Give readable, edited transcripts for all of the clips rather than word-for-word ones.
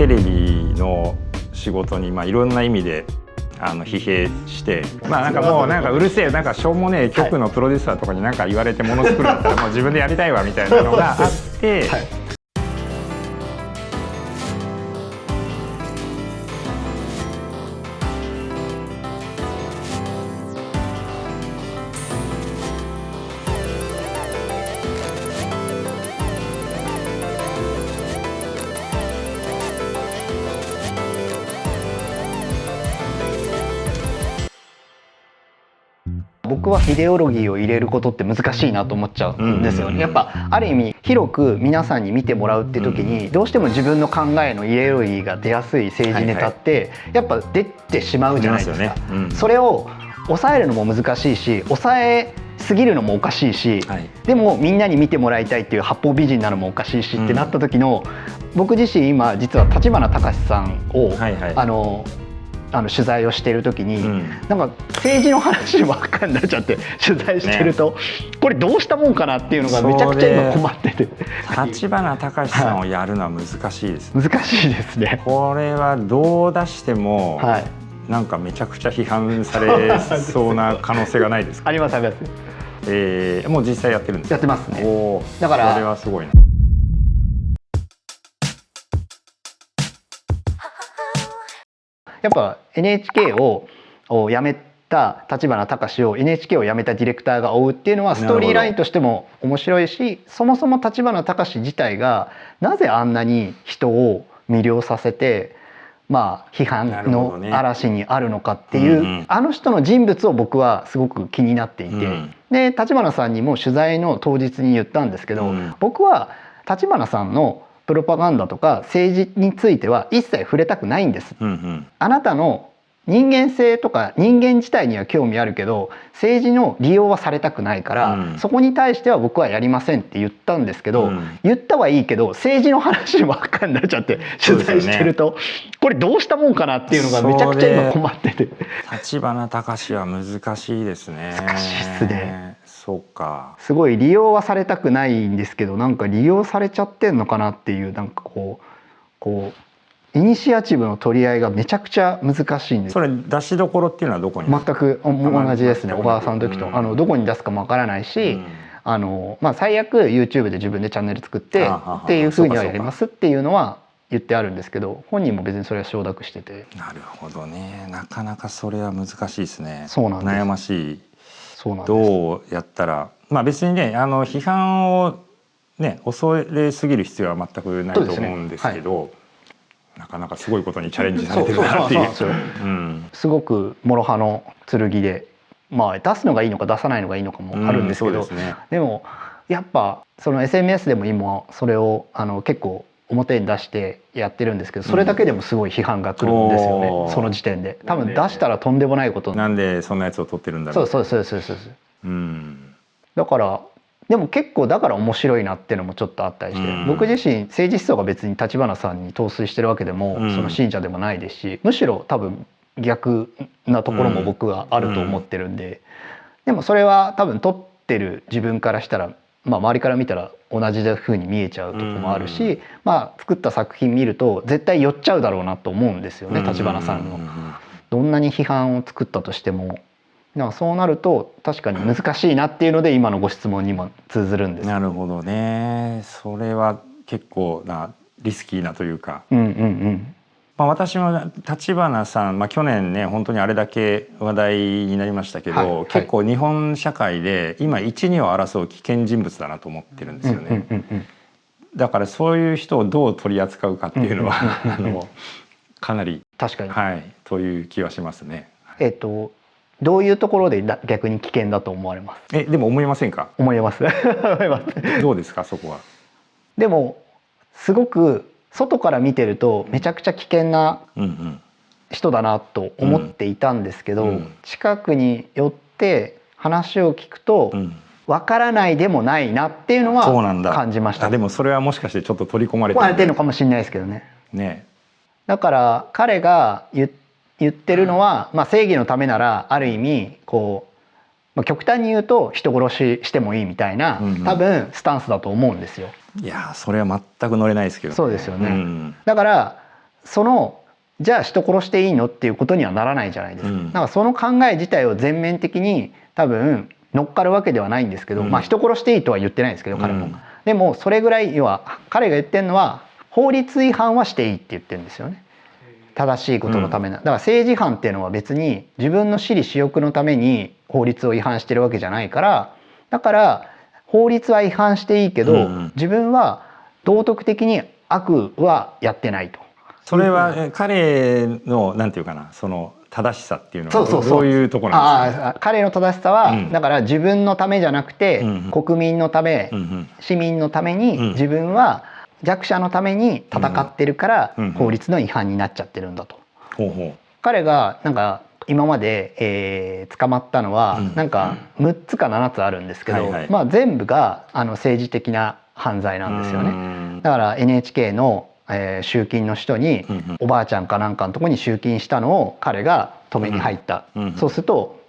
テレビの仕事にいろんな意味で疲弊して、なんかもうなんかうるせえ、なんかしょうもねえ局のプロデューサーとかになんか言われてもの作るんだったらもう自分でやりたいわみたいなのがあって、はい、僕はイデオロギーを入れることって難しいなと思っちゃうんですよね。やっぱある意味広く皆さんに見てもらうって時にどうしても自分の考えのイデオロギーが出やすい政治ネタってやっぱ出てしまうじゃないですか。それを抑えるのも難しいし、抑えすぎるのもおかしいし、でもみんなに見てもらいたいっていう八方美人なのもおかしいしってなった時の、僕自身今実は立花隆さんを取材をしている時に、なんか政治の話ばっかりになっちゃって取材してると、これどうしたもんかなっていうのがめちゃくちゃ今困ってて、立花隆さんをやるのは難しいです、難しいですね。これはどう出しても、なんかめちゃくちゃ批判されそうな可能性がないですか？ありますあります。もう実際やってるんですか？やってますね。だからそれはすごいな。やっぱ NHK を辞めた立花隆を NHK を辞めたディレクターが追うっていうのはストーリーラインとしても面白いし、そもそも立花隆自体がなぜあんなに人を魅了させて批判の嵐にあるのかっていう、あの人の人物を僕はすごく気になっていて、で立花さんにも取材の当日に言ったんですけど、僕は立花さんのプロパガンダとか政治については一切触れたくないんです。あなたの人間性とか人間自体には興味あるけど政治の利用はされたくないから、そこに対しては僕はやりませんって言ったんですけど、言ったはいいけど政治の話ばっかりになっちゃって取材してると、これどうしたもんかなっていうのがめちゃくちゃ今困ってて。立花隆は難しいですね。難しいですね。そうか。すごい利用はされたくないんですけど、なんか利用されちゃってんのかなっていう、なんかこうイニシアチブの取り合いがめちゃくちゃ難しいんです。それ出しどころっていうのはどこに？全く同じですね。小川さんの時とどこに出すかもわからないし、最悪 YouTube で自分でチャンネル作ってっていう風にはやりますっていうのは言ってあるんですけど、本人も別にそれは承諾してて。なるほどね。なかなかそれは難しいですね。そうなんです。悩ましい。そうなんです。どうやったら、別にね批判をね恐れすぎる必要は全くないと思うんですけど、なかなかすごいことにチャレンジされてるなっていう。すごく諸刃の剣で、出すのがいいのか出さないのがいいのかもあるんですけど、でもやっぱその SNS でも今それを結構表に出してやってるんですけど、それだけでもすごい批判が来るんですよね、その時点で。多分出したらとんでもないこと。なんでそんなやつを撮ってるんだろう。そうだからでも結構だから面白いなっていうのもちょっとあったりして、僕自身政治思想が別に立花さんに陶酔してるわけでも、その信者でもないですし、むしろ多分逆なところも僕はあると思ってるんで、でもそれは多分撮ってる自分からしたら、周りから見たら同じ風に見えちゃうところもあるし、作った作品見ると絶対寄っちゃうだろうなと思うんですよね、立花さんの。どんなに批判を作ったとしても。そうなると確かに難しいなっていうので今のご質問にも通ずるんです。なるほどね。それは結構なリスキーなというか。私も立花さん、去年ね本当にあれだけ話題になりましたけど、結構日本社会で今1、2を争う危険人物だなと思ってるんですよね。だからそういう人をどう取り扱うかっていうのはかなり確かに、という気はしますね。どういうところで逆に危険だと思われます？でも思いませんか？思いますどうですかそこは？でもすごく外から見てるとめちゃくちゃ危険な人だなと思っていたんですけど、近くに寄って話を聞くと分からないでもないなっていうのは感じました。でもそれはもしかしてちょっと取り込まれてるのかもしれないですけどね。だから彼が言ってるのは、正義のためならある意味極端に言うと人殺ししてもいいみたいな、多分スタンスだと思うんですよ。いやそれは全く乗れないですけど、そうですよね。だからじゃあ人殺していいのっていうことにはならないじゃないですか。だからその考え自体を全面的に多分乗っかるわけではないんですけど、まあ人殺していいとは言ってないですけど彼も。でもそれぐらい、要は彼が言ってるのは法律違反はしていいって言ってるんですよね。正しいことのためな。だから政治犯っていうのは別に自分の私利私欲のために法律を違反してるわけじゃないから、だから法律は違反していいけど、自分は道徳的に悪はやってないと。それは彼のなんていうかな、その正しさっていうのはどういうところなんですか。彼の正しさは、だから自分のためじゃなくて、国民のため、市民のために、自分は弱者のために戦ってるから法律の違反になっちゃってるんだと。彼がなんか今まで、捕まったのはなんか6つか7つあるんですけど、まあ全部が政治的な犯罪なんですよね。だから NHK の集金の人におばあちゃんかなんかのとこに集金したのを彼が止めに入った、そうすると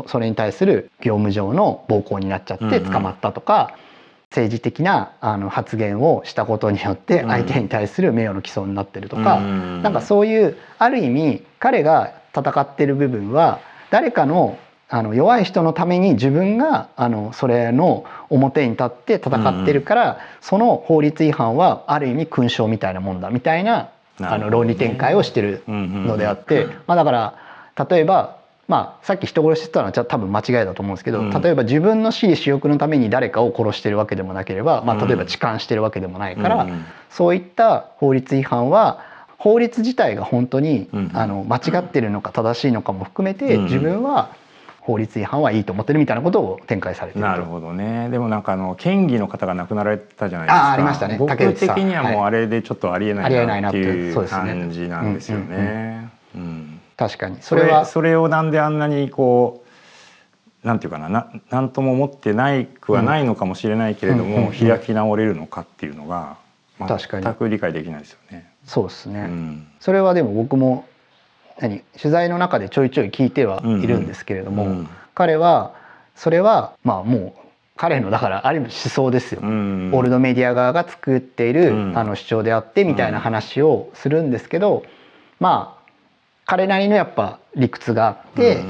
それに対する業務上の暴行になっちゃって捕まったとか、政治的な発言をしたことによって相手に対する名誉の毀損になってるとか、なんかそういうある意味彼が戦ってる部分は誰かの弱い人のために自分がそれの表に立って戦ってるから、その法律違反はある意味勲章みたいなもんだみたいな論理展開をしてるのであって、まあだから例えば、まあさっき人殺しって言ったのは多分間違いだと思うんですけど、例えば自分の私利私欲のために誰かを殺してるわけでもなければ、まあ例えば痴漢してるわけでもないから、そういった法律違反は法律自体が本当に間違ってるのか正しいのかも含めて、自分は法律違反はいいと思ってるみたいなことを展開されている。なるほどね。でもなんか県議の方が亡くなられたじゃないですか。ありましたね。僕的にはもうあれでちょっとありえないなっていう感じなんですよね。確かにそれをなんであんなにこうなんていうかな、なんとも思ってないくはないのかもしれないけれども、開き直れるのかっていうのが全く理解できないですよね。そうですね。それはでも僕も取材の中でちょいちょい聞いてはいるんですけれども、彼はそれはまあもう彼のだからある意味思想ですよ。オールドメディア側が作っている主張であってみたいな話をするんですけど、まあ彼なりのやっぱ理屈があって、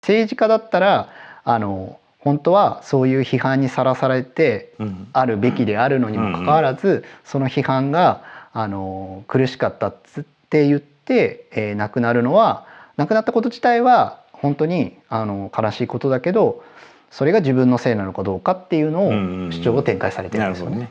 政治家だったら本当はそういう批判にさらされてあるべきであるのにもかかわらず、その批判が苦しかったって言って、亡くなるのは、亡くなったこと自体は本当に悲しいことだけど、それが自分のせいなのかどうかっていうのを主張を展開されてるんですよね。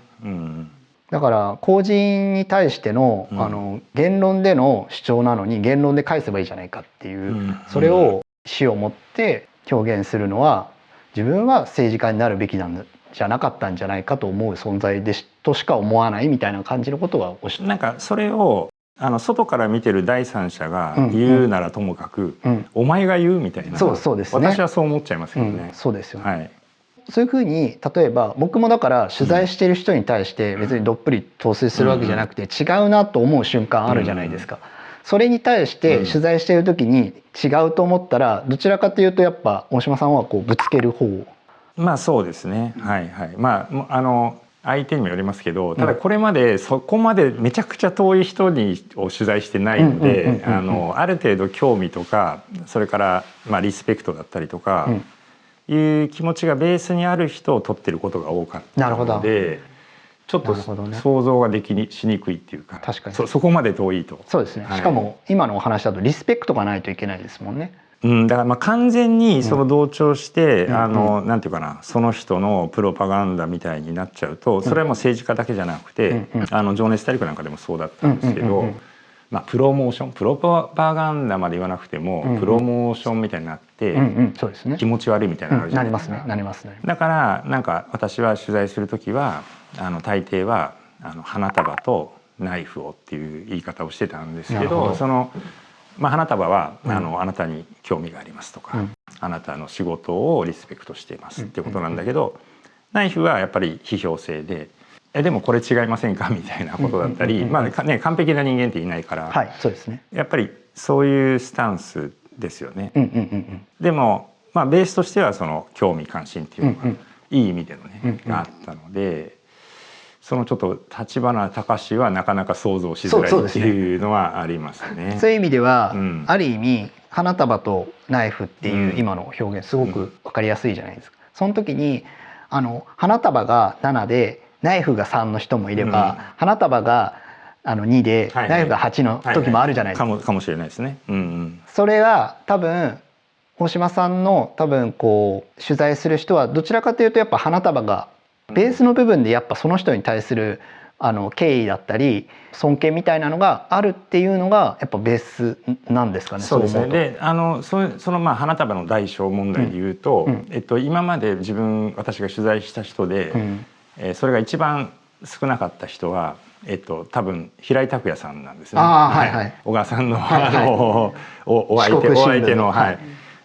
だから公人に対しての言論での主張なのに言論で返せばいいじゃないかっていう、それを死をもって表現するのは自分は政治家になるべきなんじゃなかったんじゃないかと思う存在としか思わないみたいな感じのことはおっしゃる。なんかそれを外から見てる第三者が言うならともかく、お前が言うみたいな、そうですね、私はそう思っちゃいますけどね。そうですよね。そういうふうに例えば僕もだから取材してる人に対して別にどっぷり陶酔するわけじゃなくて、違うなと思う瞬間あるじゃないですか。それに対して取材している時に違うと思ったら、どちらかというとやっぱ大島さんはこうぶつける方。まあそうですね。まあ相手にもよりますけど、ただこれまでそこまでめちゃくちゃ遠い人を取材してないので、ある程度興味とか、それからリスペクトだったりとかいう気持ちがベースにある人を取ってることが多かったので、ちょっと想像がしにくいっていうか、確かにそこまで遠いと。そうですね。しかも今のお話だとリスペクトがないといけないですもんね。だから完全にその同調して、なんていうかな、その人のプロパガンダみたいになっちゃうと、それはもう政治家だけじゃなくて、情熱大陸なんかでもそうだったんですけど、プロモーション、プロパガンダまで言わなくても、プロモーションみたいになって、気持ち悪いみたいなのあるじゃないですか。なりますね。だからなんか私は取材する時は大抵は花束とナイフをっていう言い方をしてたんですけど、花束はあなたに興味がありますとか、あなたの仕事をリスペクトしていますってことなんだけど、ナイフはやっぱり批評性で、でもこれ違いませんかみたいなことだったり、完璧な人間っていないから、そうですね、やっぱりそういうスタンスですよね。でもベースとしてはその興味関心っていうのがいい意味でのねがあったので、そのちょっと立花隆はなかなか想像しづらいっていうのはありますね。そういう意味では、うん、ある意味花束とナイフっていう今の表現すごく分かりやすいじゃないですか。その時に花束が7でナイフが3の人もいれば、花束が2でナイフが8の時もあるじゃないですか。かもしれないですね。うんうん、それは多分大島さんの多分こう取材する人はどちらかというとやっぱ花束がベースの部分でやっぱその人に対する敬意だったり尊敬みたいなのがあるっていうのがやっぱベースなんですかね。そうですね。でその花束の大小問題で言うと、今まで私が取材した人で、それが一番少なかった人は、多分平井拓也さんなんですね。小川さんの、お相手の。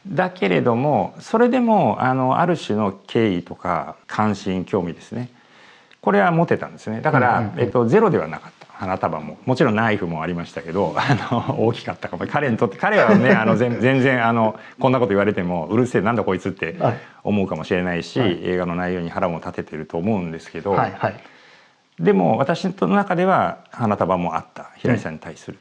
だけれどもそれでもある種の敬意とか関心興味ですね、これは持てたんですね。だから、ゼロではなかった。花束ももちろんナイフもありましたけど大きかったかも。彼にとって彼はね全然こんなこと言われてもうるせえなんだこいつって思うかもしれないし、映画の内容に腹も立ててると思うんですけど、でも私の中では花束もあった、平井さんに対する。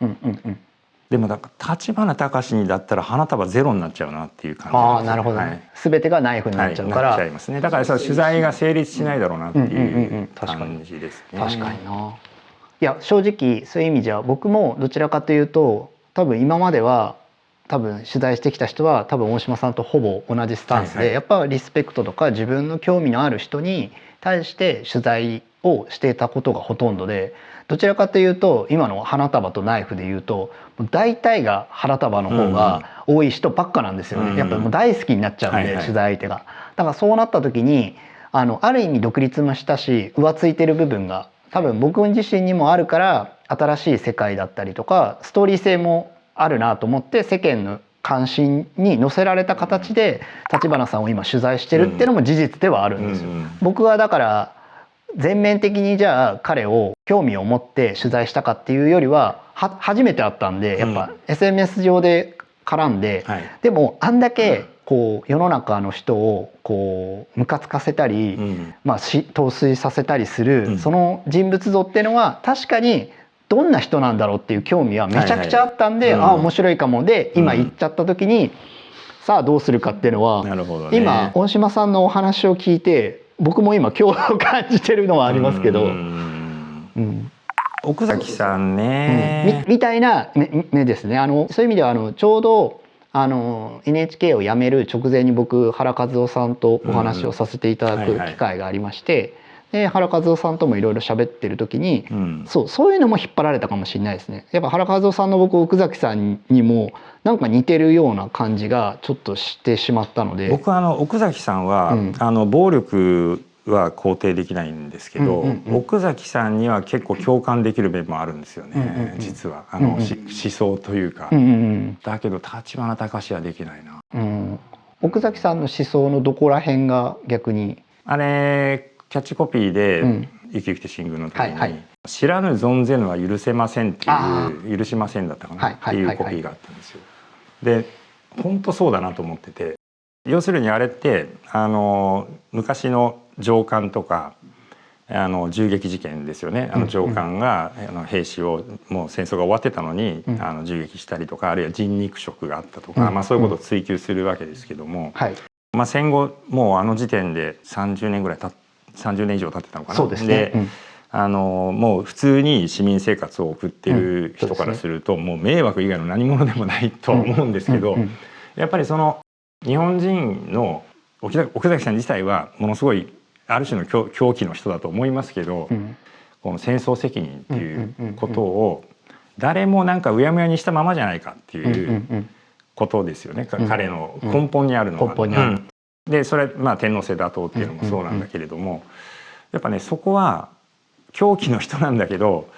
でも立花隆にだったら花束ゼロになっちゃうなっていう感じなんです。なるほど、全てがナイフになっちゃうから、なっちゃいますね。だから取材が成立しないだろうなっていう感じですね。確かにな。いや正直そういう意味じゃ僕もどちらかというと多分今までは多分取材してきた人は多分大島さんとほぼ同じスタンスで、やっぱリスペクトとか自分の興味のある人に対して取材をしていたことがほとんどで、どちらかというと今の花束とナイフでいうと大体が花束の方が多い人ばっかなんですよね。やっぱもう大好きになっちゃうんで、取材相手が。だからそうなった時にある意味独立もしたし浮ついてる部分が多分僕自身にもあるから、新しい世界だったりとかストーリー性もあるなと思って世間の関心に乗せられた形で立花さんを今取材してるっていうのも事実ではあるんですよ。僕はだから全面的にじゃあ彼を興味を持って取材したかっていうよりは初めて会ったんでやっぱ SNS 上で絡んで、でもあんだけこう世の中の人をこうムカつかせたり、陶酔させたりする、その人物像っていうのは確かにどんな人なんだろうっていう興味はめちゃくちゃあったんで、面白いかもで今言っちゃった時に、さあどうするかっていうのは、今大島さんのお話を聞いて僕も今共同を感じてるのはありますけど、奥崎さんね、みたいな目ですね。そういう意味ではちょうどNHK を辞める直前に僕原和夫さんとお話をさせていただく機会がありまして、で原和夫さんともいろいろ喋ってる時に、そういうのも引っ張られたかもしれないですね。やっぱ原和夫さんの僕奥崎さんにもなんか似てるような感じがちょっとしてしまったので、僕は奥崎さんは、暴力は肯定できないんですけど、奥崎さんには結構共感できる面もあるんですよね、実は思想というか、だけど立花隆はできないな。奥崎さんの思想のどこら辺が逆にあれキャッチコピーで「生き生きて新宮」の時に「知らぬ存ぜぬは許せません」っていう「許しません」だったかなっていうコピーがあったんですよ。で本当そうだなと思ってて、要するにあれって昔の上官とか銃撃事件ですよね。上官が兵士をもう戦争が終わってたのに銃撃したりとか、あるいは人肉食があったとか、そういうことを追求するわけですけども、戦後もう時点で30年ぐらい30年以上経ってたのかな。でもう普通に市民生活を送ってる人からするともう迷惑以外の何者でもないとは思うんですけど、やっぱりその日本人の奥崎さん自体はものすごいある種の狂気の人だと思いますけど、この戦争責任っていうことを誰もなんかうやむやにしたままじゃないかっていうことですよね、彼の根本にあるのは。でそれ天皇制打倒っていうのもそうなんだけれども、やっぱねそこは狂気の人なんだけど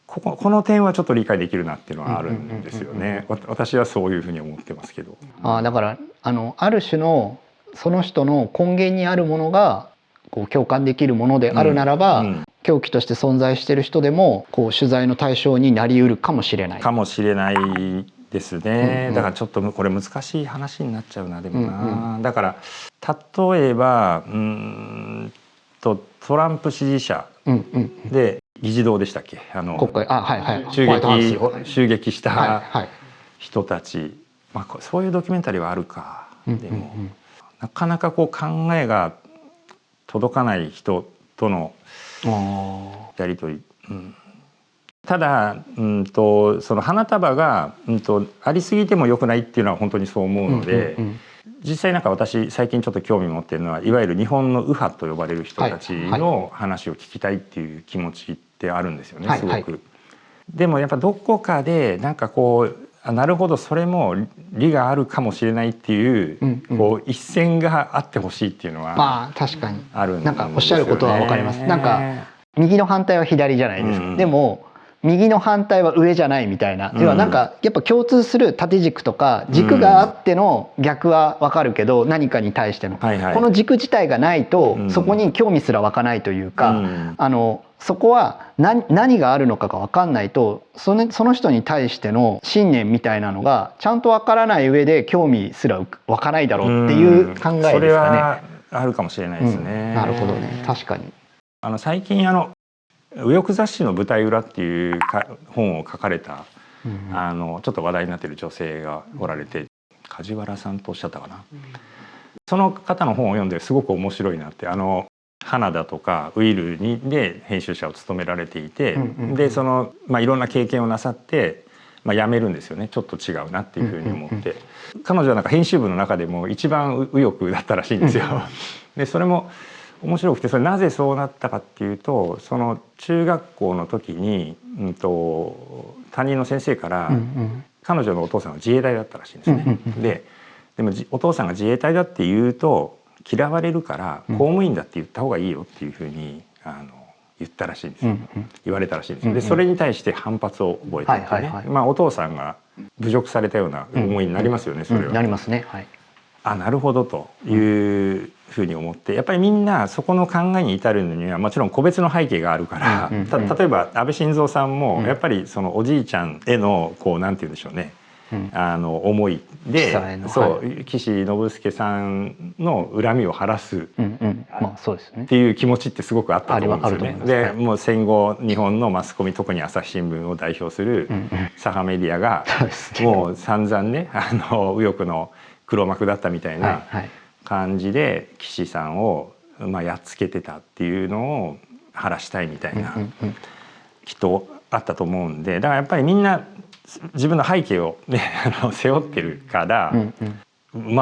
この点はちょっと理解できるなっていうのはあるんですよね。私はそういうふうに思ってますけど。だからある種のその人の根源にあるものがこう共感できるものであるならば、狂気として存在している人でもこう取材の対象になりうるかもしれない。かもしれないですね。だからちょっとこれ難しい話になっちゃうな。でもな、だから例えばトランプ支持者で議事堂でしたっけ、国会、はいはい、襲撃した人たち、まあ、そういうドキュメンタリーはあるか。でもなかなかこう考えが届かない人とのやり取り、ただその花束がありすぎても良くないっていうのは本当にそう思うので、実際なんか私最近ちょっと興味持ってるのはいわゆる日本の右派と呼ばれる人たちの話を聞きたいっていう気持ちってあるんですよね、すごく。でもやっぱどこかでなんかこうなるほどそれも利があるかもしれないっていう、こう一線があってほしいっていうのはまあ確かにあるんですよね。なんかおっしゃることは分かります。なんか右の反対は左じゃないですか、でも右の反対は上じゃないみたいな、要はなんかやっぱ共通する縦軸とか軸があっての逆は分かるけど、何かに対してのこの軸自体がないとそこに興味すら湧かないというか、そこは何があるのかが分かんないとその人に対しての信念みたいなのがちゃんと分からない上で興味すら湧かないだろうっていう考えですかね。それはあるかもしれないですね。なるほどね、確かに。最近右翼雑誌の舞台裏っていう本を書かれた、ちょっと話題になっている女性がおられて、梶原さんとおっしゃったかな、その方の本を読んですごく面白いなって。花田とかウイルで編集者を務められていて、でいろんな経験をなさって、辞めるんですよね。ちょっと違うなっていうふうに思って、彼女はなんか編集部の中でも一番右翼だったらしいんですよ。でそれも面白くて、それなぜそうなったかっていうと、その中学校の時に、担任の先生から、彼女のお父さんは自衛隊だったらしいんですね。でもお父さんが自衛隊だって言うと嫌われるから公務員だって言った方がいいよっていうふうに言ったらしいんですよ。言われたらしいんですよ。でそれに対して反発を覚えていてね、お父さんが侮辱されたような思いになりますよね、それは。なりますね。はい。なるほどというふうに思って、やっぱりみんなそこの考えに至るのにはもちろん個別の背景があるから、例えば安倍晋三さんもやっぱりそのおじいちゃんへのこうなんて言うんでしょうね、思いで、岸信介さんの恨みを晴らすっていう気持ちってすごくあったと思うんですよね。でもう戦後日本のマスコミ、特に朝日新聞を代表する左派メディアがもう散々ね右翼の黒幕だったみたいな感じで岸さんをやっつけてたっていうのを晴らしたいみたいなきっとあったと思うんで、だからやっぱりみんな自分の背景を、ね、背負ってるから、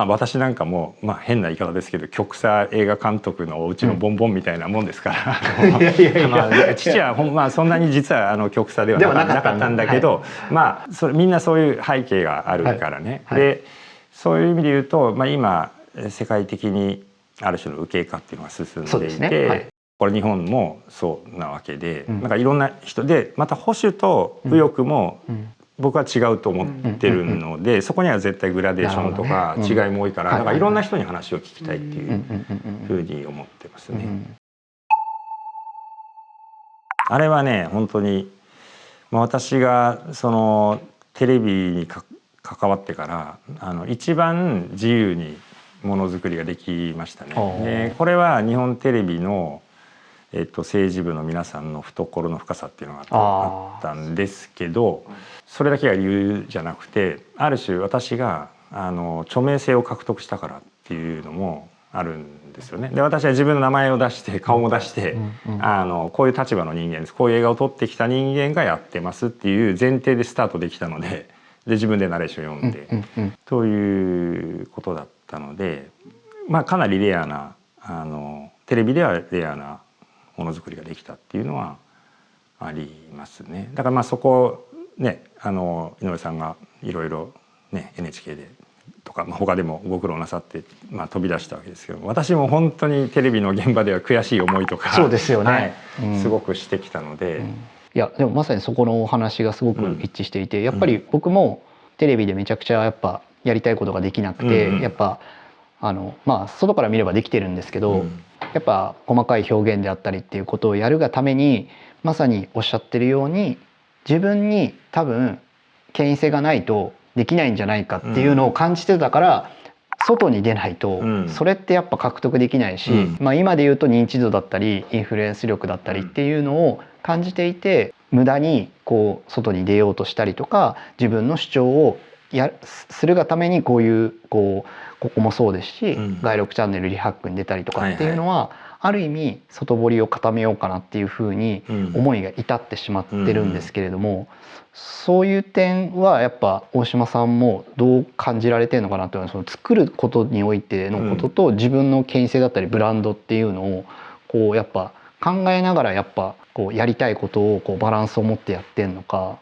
私なんかも、変な言い方ですけど極左映画監督のお家のボンボンみたいなもんですから父はそんなに実は極左ではなかったんだけど、みんなそういう背景があるからね。でそういう意味で言うと、今世界的にある種の右傾化っていうのが進んでいて、これ日本もそうなわけで、なんかいろんな人でまた保守と右翼も僕は違うと思ってるので、そこには絶対グラデーションとか違いも多いから、なんかいろんな人に話を聞きたいっていうふうに思ってますね。あれはね本当に、私がそのテレビに関わってから一番自由にものづくりができましたね。でこれは日本テレビの、政治部の皆さんの懐の深さっていうのがあったんですけど、それだけが理由じゃなくて、ある種私が著名性を獲得したからっていうのもあるんですよね。で私は自分の名前を出して顔も出して、こういう立場の人間です、こういう映画を撮ってきた人間がやってますっていう前提でスタートできたので、自分でナレーション読んで、ということだったので、かなりレアなテレビではレアなものづくりができたっていうのはありますね。だからそこね井上さんがいろいろね NHK でとか、他でもご苦労なさって、飛び出したわけですけど、私も本当にテレビの現場では悔しい思いとかそうですよね、すごくしてきたので。いやでもまさにそこのお話がすごく一致していて、やっぱり僕もテレビでめちゃくちゃやっぱやりたいことができなくて、やっぱ外から見ればできてるんですけど、やっぱ細かい表現であったりっていうことをやるがために、まさにおっしゃってるように自分に多分権威性がないとできないんじゃないかっていうのを感じてたから、外に出ないと、それってやっぱ獲得できないし、今で言うと認知度だったりインフルエンス力だったりっていうのを感じていて、無駄にこう外に出ようとしたりとか自分の主張をするがためにここもそうですし、外録チャンネルリハックに出たりとかっていうのは、ある意味外堀を固めようかなっていうふうに思いが至ってしまってるんですけれども、そういう点はやっぱ大島さんもどう感じられてるのかなというのは、その作ることにおいてのことと自分の権威性だったりブランドっていうのをこうやっぱ考えながらやっぱこうやりたいことをこうバランスを持ってやってんのか、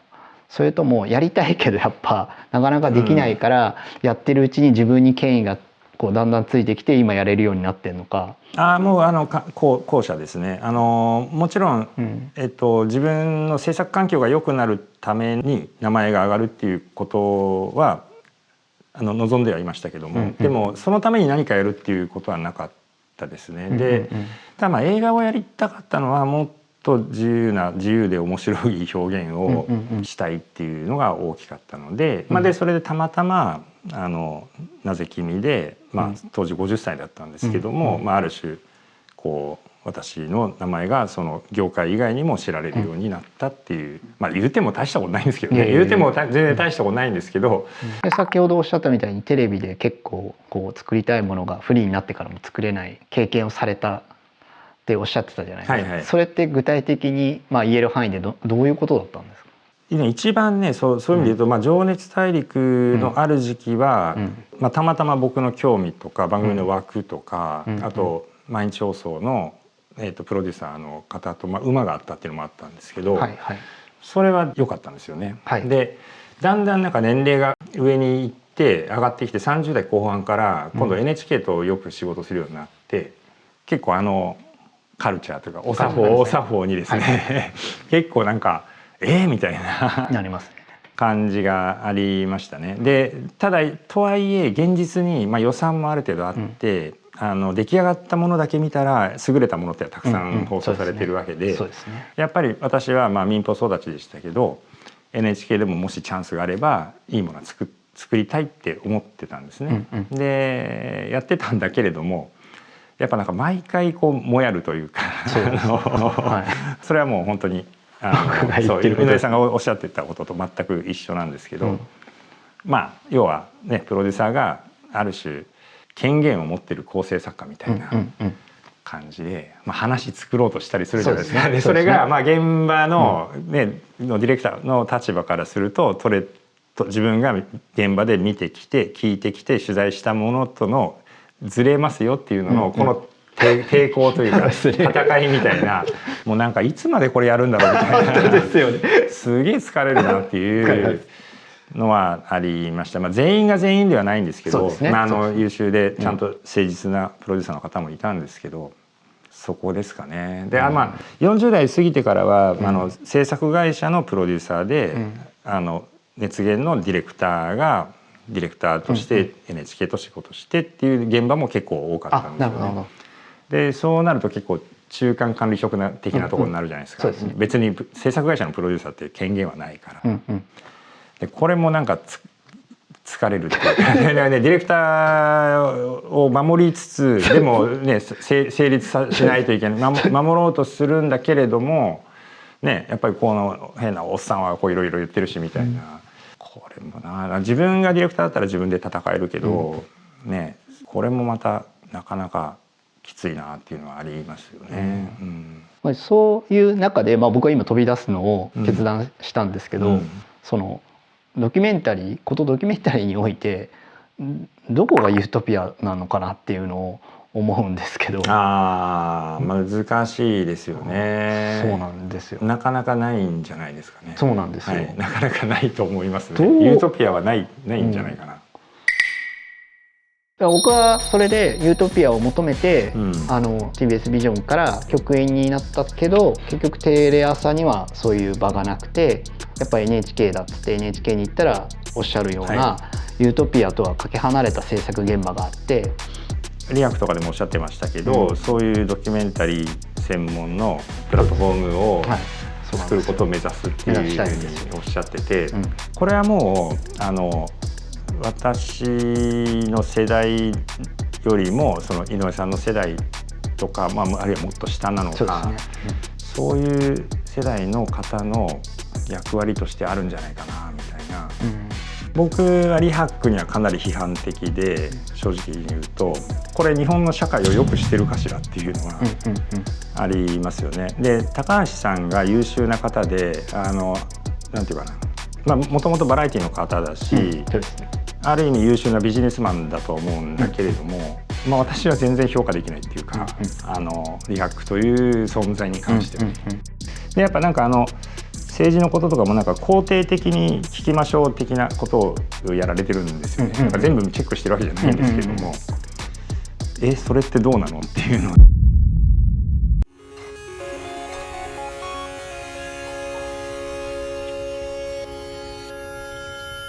それともやりたいけどやっぱなかなかできないからやってるうちに自分に権威がこうだんだんついてきて今やれるようになってんのか。もう後者ですね。もちろん、自分の制作環境が良くなるために名前が上がるっていうことは望んではいましたけども、でもそのために何かやるっていうことはなかったですね。で、ただ映画をやりたかったのはもっと自由で面白い表現をしたいっていうのが大きかったので、でそれでたまたまなぜ君で、当時50歳だったんですけども、ある種こう私の名前がその業界以外にも知られるようになったっていう、言うても大したことないんですけどね、言うても全然大したことないんですけど、先ほどおっしゃったみたいにテレビで結構こう作りたいものがフリーになってからも作れない経験をされたっておっしゃってたじゃないですか。それって具体的に言える範囲でどういうことだったんですか？一番ね、そういう意味で言うと、情熱大陸のある時期は、たまたま僕の興味とか番組の枠とか、あと毎日放送の、プロデューサーの方と、馬があったっていうのもあったんですけど、それは良かったんですよね。でだんだんなんか年齢が上に行って上がってきて30代後半から今度 NHK とよく仕事するようになって、結構カルチャーというかお作法にですね、結構なんかみたいな感じがありましたね。でただとはいえ現実に予算もある程度あって、出来上がったものだけ見たら優れたものってたくさん放送されてるわけで、やっぱり私は民放育ちでしたけど NHK でももしチャンスがあればいいものを作りたいって思ってたんですね。でやってたんだけれども、やっぱなんか毎回こうもやるというかそれはもう本当に井上さんがおっしゃってたことと全く一緒なんですけど、要はねプロデューサーがある種権限を持ってる構成作家みたいな感じで、話作ろうとしたりするじゃないですか。でそれが現場のディレクターの立場からすると自分が現場で見てきて聞いてきて取材したものとのずれますよっていうののこの抵抗というか戦いみたいな、もうなんかいつまでこれやるんだろうみたいなすげえ疲れるなっていうのはありました。全員が全員ではないんですけど、優秀でちゃんと誠実なプロデューサーの方もいたんですけど、そこですかね。で40代過ぎてからは制作会社のプロデューサーで熱源のディレクターがディレクターとして NHK と仕事してっていう現場も結構多かったんですよね。でそうなると結構中間管理職的なところになるじゃないですか。別に制作会社のプロデューサーって権限はないから。でこれもなんか疲れるっていうかディレクターを守りつつでもね成立しないといけない守ろうとするんだけれどもね、やっぱりこの変なおっさんはこういろいろ言ってるしみたいな、これもな自分がディレクターだったら自分で戦えるけど、ねこれもまたなかなかきついなっていうのはありますよね。そういう中で、僕は今飛び出すのを決断したんですけど、そのドキュメンタリーにおいてどこがユートピアなのかなっていうのを思うんですけど。難しいですよね。そうなんですよ。なかなかないんじゃないですかね。そうなんですよ。なかなかないと思いますね。ユートピアはないんじゃないかな。僕はそれでユートピアを求めて、TBS ビジョンから局員になったけど結局テレ朝にはそういう場がなくて、やっぱり NHK だっつって NHK に行ったらおっしゃるような、ユートピアとはかけ離れた制作現場があって、リアクとかでもおっしゃってましたけど、そういうドキュメンタリー専門のプラットフォームを作ることを目指すっていうふうにおっしゃってて、これはもう私の世代よりもその井上さんの世代とか、まあ、あるいはもっと下なのか、そういう世代の方の役割としてあるんじゃないかなみたいな、僕はリハックにはかなり批判的で、正直に言うとこれ日本の社会を良くしてるかしらっていうのはありますよね。で高橋さんが優秀な方でなんていうかな、もともとバラエティの方だし、ある意味優秀なビジネスマンだと思うんだけれども、私は全然評価できないっていうか、リハックという存在に関しては。でやっぱなんか政治のこととかもなんか肯定的に聞きましょう的なことをやられてるんですよね。なんか全部チェックしてるわけじゃないんですけども、それってどうなのっていうのは。